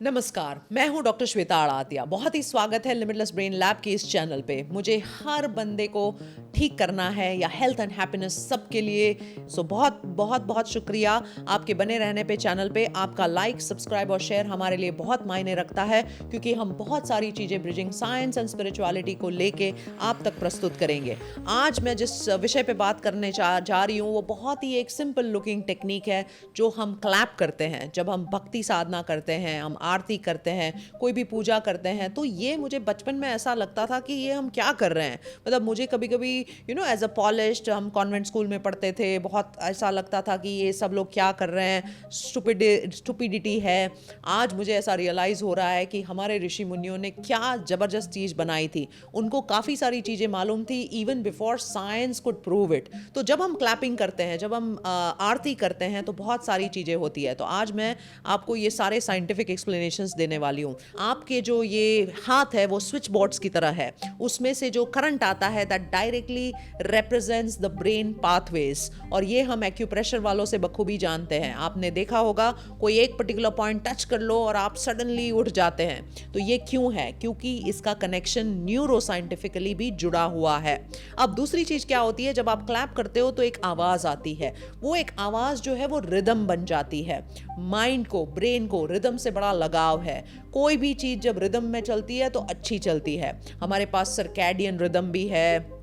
नमस्कार, मैं हूं डॉक्टर श्वेता आड़ातिया। बहुत ही स्वागत है लिमिटलेस ब्रेन लैब के इस चैनल पे। मुझे हर बंदे को ठीक करना है या हेल्थ एंड हैप्पीनेस सबके लिए। सो बहुत बहुत बहुत शुक्रिया आपके बने रहने पे चैनल पे। आपका लाइक, सब्सक्राइब और शेयर हमारे लिए बहुत मायने रखता है, क्योंकि हम बहुत सारी चीज़ें ब्रिजिंग साइंस एंड स्पिरिचुअलिटी को लेके आप तक प्रस्तुत करेंगे। आज मैं जिस विषय पे बात करने जा रही हूँ वो बहुत ही एक सिंपल लुकिंग टेक्निक है जो हम क्लैप करते हैं जब हम भक्ति साधना करते हैं, हम आरती करते हैं, कोई भी पूजा करते हैं। तो ये मुझे बचपन में ऐसा लगता था कि ये हम क्या कर रहे हैं। मतलब मुझे कभी कभी एज अ पॉलिश्ड, हम कॉन्वेंट स्कूल में पढ़ते थे, बहुत ऐसा लगता था कि ये सब लोग क्या कर रहे हैं, स्टुपिडिटी है। आज मुझे ऐसा रियलाइज़ हो रहा है कि हमारे ऋषि मुनियों ने क्या ज़बरदस्त चीज़ बनाई थी। उनको काफ़ी सारी चीज़ें मालूम थी even before science could prove it. तो जब हम क्लैपिंग करते हैं, जब हम आरती करते हैं, तो बहुत सारी चीज़ें होती है। तो आज मैं आपको ये सारे साइंटिफिक एक्सप्लेनेशंस देने वाली हूँ। आपके जो ये हाथ है वो स्विच बोर्ड्स की तरह है, उसमें से जो करंट आता है that directly represents the brain pathways. और ये हम एक्यूप्रेशर वालों से बखूबी जानते हैं। आपने देखा होगा कोई एक पर्टिकुलर पॉइंट टच कर लो और आप सडनली उठ जाते हैं। तो ये क्यों है? क्योंकि इसका कनेक्शन न्यूरो साइंटिफिकली भी जुड़ा हुआ है। अब दूसरी चीज क्या होती है, जब आप क्लैप करते हो तो एक आवाज आती है। वो एक आवाज जो है वो रिदम बन जाती है। माइंड को, ब्रेन को रिदम से बड़ा लगाव है। कोई भी चीज जब रिदम में चलती है तो अच्छी चलती है। हमारे पास सर्कैडियन रिदम भी है,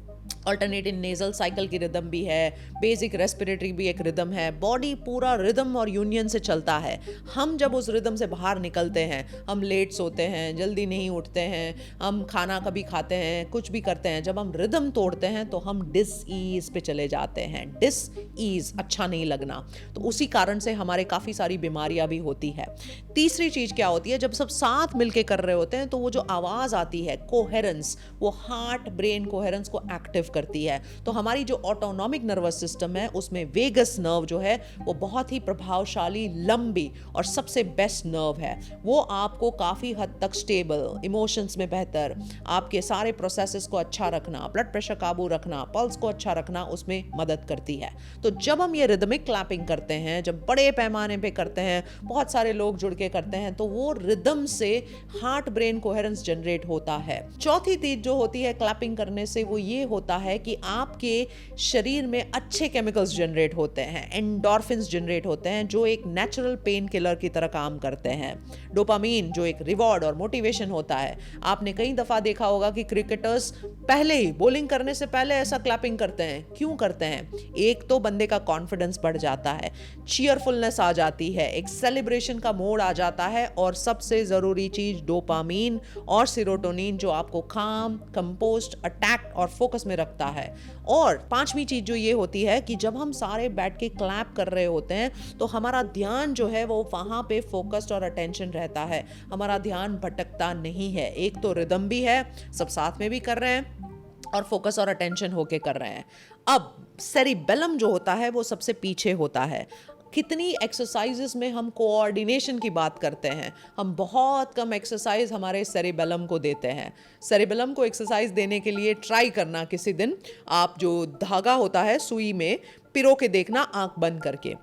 अल्टरनेटिव नेजल साइकिल की रिदम भी है, बेसिक रेस्पिरेटरी भी एक रिदम है। बॉडी पूरा रिदम और यूनियन से चलता है। हम जब उस रिदम से बाहर निकलते हैं, हम लेट सोते हैं, जल्दी नहीं उठते हैं, हम खाना कभी खाते हैं, कुछ भी करते हैं, जब हम रिदम तोड़ते हैं तो हम डिस ईज पे चले जाते हैं। डिस ईज, अच्छा नहीं लगना। तो उसी कारण से हमारे काफ़ी सारी बीमारियां भी होती है। तीसरी चीज़ क्या होती है, जब सब साथ मिलके कर रहे होते हैं तो वो जो आवाज़ आती है, कोहेरेंस, वो हार्ट ब्रेन कोहेरेंस को एक्टिव करती है। तो हमारी जो ऑटोनॉमिक नर्वस सिस्टम है उसमें वेगस नर्व जो है वो बहुत ही प्रभावशाली, लंबी और सबसे बेस्ट नर्व है। वो आपको काफ़ी हद तक स्टेबल, इमोशंस में बेहतर, आपके सारे प्रोसेसेस को अच्छा रखना, ब्लड प्रेशर काबू रखना, पल्स को अच्छा रखना, उसमें मदद करती है। तो जब हम ये रिदमिक क्लैपिंग करते हैं, जब बड़े पैमाने पे करते हैं, बहुत सारे लोग जुड़ के करते हैं, तो वो रिदम से हार्ट ब्रेन कोहेरेंस जनरेट होता है। चौथी चीज जो होती है क्लैपिंग करने से वो ये होता है कि आपके शरीर में अच्छे केमिकल्स जनरेट होते हैं, एंडोर्फिन्स जनरेट होते हैं, जो एक नेचुरल पेन किलर की तरह काम करते हैं। डोपामीन जो एक रिवॉर्ड और मोटिवेशन होता है। आपने कई दफा देखा होगा कि क्रिकेटर्स पहले ही बॉलिंग करने से पहले ऐसा क्लैपिंग करते हैं। क्यों करते हैं? एक तो बंदे का कॉन्फिडेंस बढ़ जाता है, चीयरफुलनेस आ जाती है, एक सेलिब्रेशन का मोड आ जाता है, और सबसे जरूरी चीज डोपामीन और सेरोटोनिन जो आपको काम, कंपोस्ट, अटैक और फोकस में रखता है। और पांचवी चीज जो ये होती है कि जब हम सारे बैठ के क्लैप कर रहे होते हैं तो हमारा ध्यान जो है वो वहां पे फोकस्ड और अटेंशन रहता है। हमारा ध्यान भटकता नहीं है। एक तो रिदम भी है, सब साथ में भी कर रहे हैं और फोकस और अटेंशन होके कर रहे हैं। अब सेरिबेलम जो होता है वो सबसे पीछे होता है। कितनी एक्सरसाइजेस में हम कोऑर्डिनेशन की बात करते हैं, हम बहुत कम एक्सरसाइज हमारे सेरिबेलम को देते हैं। सेरिबेलम को एक्सरसाइज देने के लिए ट्राई करना किसी दिन, आप जो धागा होता है सुई में पिरो के देखना आंख बंद करके,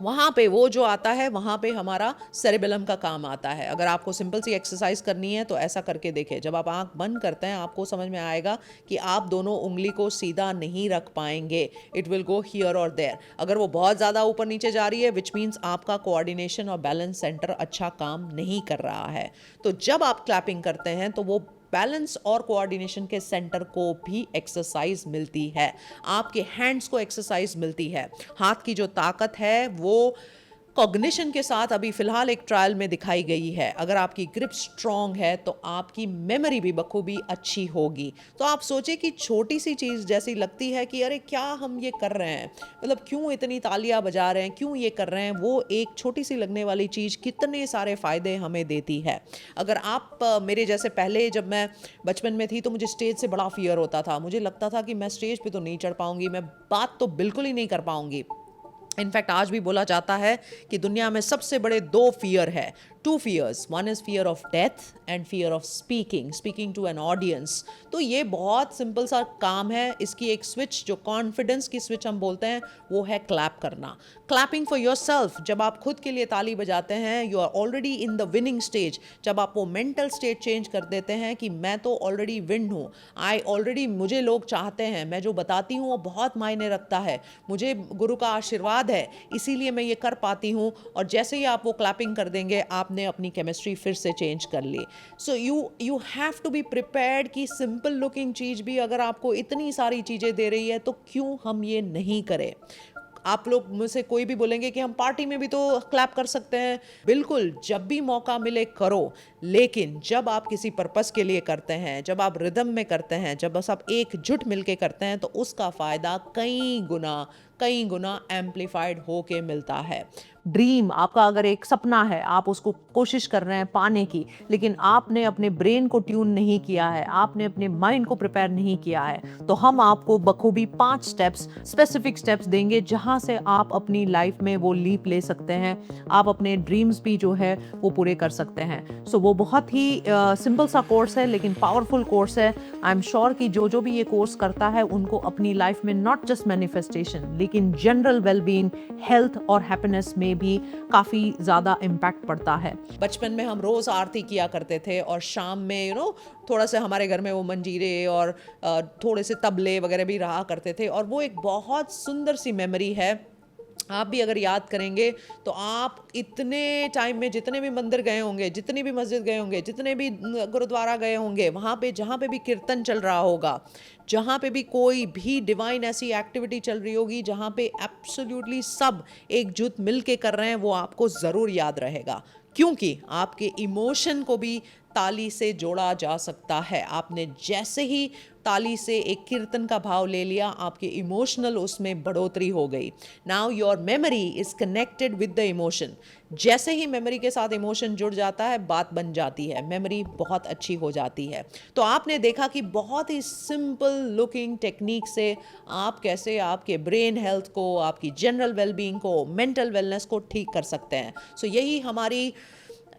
वहाँ पे वो जो आता है वहाँ पे हमारा सेरिबेलम का काम आता है। अगर आपको सिंपल सी एक्सरसाइज करनी है तो ऐसा करके देखें। जब आप आंख बंद करते हैं आपको समझ में आएगा कि आप दोनों उंगली को सीधा नहीं रख पाएंगे, इट विल गो हियर और देयर। अगर वो बहुत ज़्यादा ऊपर नीचे जा रही है विच मीन्स आपका कोऑर्डिनेशन और बैलेंस सेंटर अच्छा काम नहीं कर रहा है। तो जब आप क्लैपिंग करते हैं तो वो बैलेंस और कोऑर्डिनेशन के सेंटर को भी एक्सरसाइज मिलती है, आपके हैंड्स को एक्सरसाइज मिलती है। हाथ की जो ताकत है वो कॉग्निशन के साथ अभी फिलहाल एक ट्रायल में दिखाई गई है। अगर आपकी ग्रिप स्ट्रांग है तो आपकी मेमोरी भी बखूबी अच्छी होगी। तो आप सोचे कि छोटी सी चीज़ जैसी लगती है कि अरे क्या हम ये कर रहे हैं, मतलब क्यों इतनी तालियां बजा रहे हैं, क्यों ये कर रहे हैं, वो एक छोटी सी लगने वाली चीज़ कितने सारे फ़ायदे हमें देती है। अगर आप मेरे जैसे, पहले जब मैं बचपन में थी तो मुझे स्टेज से बड़ा फियर होता था। मुझे लगता था कि मैं स्टेज पे तो नहीं चढ़ पाऊंगी, मैं बात तो बिल्कुल ही नहीं कर पाऊंगी। इनफैक्ट आज भी बोला जाता है कि दुनिया में सबसे बड़े दो फियर है, two fears. One is fear of death and fear of speaking to an audience. तो ये बहुत सिंपल सा काम है. इसकी एक स्विच, जो कॉन्फिडेंस की स्विच हम बोलते हैं, वो है क्लैप करना. Clapping for yourself. जब आप खुद के लिए ताली बजाते हैं, you are already in the winning stage. जब आप वो मेंटल स्टेट चेंज कर देते हैं कि मैं तो ऑलरेडी विन हूँ, मुझे लोग चाहते हैं, मैं जो बताती हूँ वो बहुत मायने रखता है, मुझे गुरु का आशीर्वाद है, इसीलिए मैं ये कर पाती हूँ. और जैसे ही आप वो क्लैपिंग कर देंगे, आपने अपनी केमिस्ट्री फिर से चेंज कर ली. So you have to be prepared कि सिंपल लुकिंग चीज़ भी अगर आपको इतनी सारी चीज़ें दे रही है, तो क्यों हम ये नहीं करें. आप लोग मुझसे कोई भी बोलेंगे कि हम पार्टी में भी तो क्लैप कर सकते हैं. बिल्कुल, जब भी मौका मिले करो, लेकिन जब आप किसी पर्पस के लिए करते हैं, जब आप रिदम में करते हैं, जब बस आप एकजुट मिलके करते हैं, तो उसका फ़ायदा कई गुना एम्पलीफाइड होके मिलता है. ड्रीम आपका अगर एक सपना है, आप उसको कोशिश कर रहे हैं पाने की, लेकिन आपने अपने ब्रेन को ट्यून नहीं किया है, आपने अपने माइंड को प्रिपेयर नहीं किया है, तो हम आपको बखूबी 5 स्टेप्स, स्पेसिफिक स्टेप्स देंगे जहां से आप अपनी लाइफ में वो लीप ले सकते हैं. आप अपने ड्रीम्स भी जो है वो पूरे कर सकते हैं. सो वो बहुत ही सिंपल सा कोर्स है, लेकिन पावरफुल कोर्स है. आई एम श्योर कि जो भी ये कोर्स करता है, उनको अपनी लाइफ में नॉट जस्ट मैनिफेस्टेशन, लेकिन जनरल वेलबींग, हेल्थ और हैप्पीनेस में भी काफी ज्यादा इम्पैक्ट पड़ता है. बचपन में हम रोज आरती किया करते थे, और शाम में थोड़ा सा हमारे घर में वो मंजीरे और थोड़े से तबले वगैरह भी रहा करते थे, और वो एक बहुत सुंदर सी मेमोरी है. आप भी अगर याद करेंगे तो आप इतने टाइम में जितने भी मंदिर गए होंगे, जितनी भी मस्जिद गए होंगे, जितने भी गुरुद्वारा गए होंगे, वहाँ पे जहाँ पे भी कीर्तन चल रहा होगा, जहाँ पे भी कोई भी डिवाइन ऐसी एक्टिविटी चल रही होगी, जहाँ पे एब्सोल्युटली सब एकजुट मिल के कर रहे हैं, वो आपको ज़रूर याद रहेगा. क्योंकि आपके इमोशन को भी ताली से जोड़ा जा सकता है. आपने जैसे ही ताली से एक कीर्तन का भाव ले लिया, आपके इमोशनल उसमें बढ़ोतरी हो गई. Now your memory is connected with the emotion. जैसे ही मेमोरी के साथ इमोशन जुड़ जाता है, बात बन जाती है, मेमोरी बहुत अच्छी हो जाती है. तो आपने देखा कि बहुत ही सिंपल लुकिंग टेक्निक से आप कैसे आपके ब्रेन हेल्थ को, आपकी जनरल वेलबींग को, मेंटल वेलनेस को ठीक कर सकते हैं. सो यही हमारी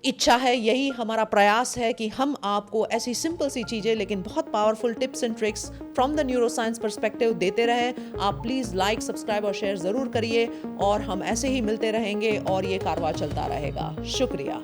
इच्छा है, यही हमारा प्रयास है कि हम आपको ऐसी सिंपल सी चीज़ें लेकिन बहुत powerful tips and tricks from the neuroscience perspective देते रहें. आप प्लीज़ लाइक, सब्सक्राइब और शेयर ज़रूर करिए, और हम ऐसे ही मिलते रहेंगे और ये कारवां चलता रहेगा. शुक्रिया.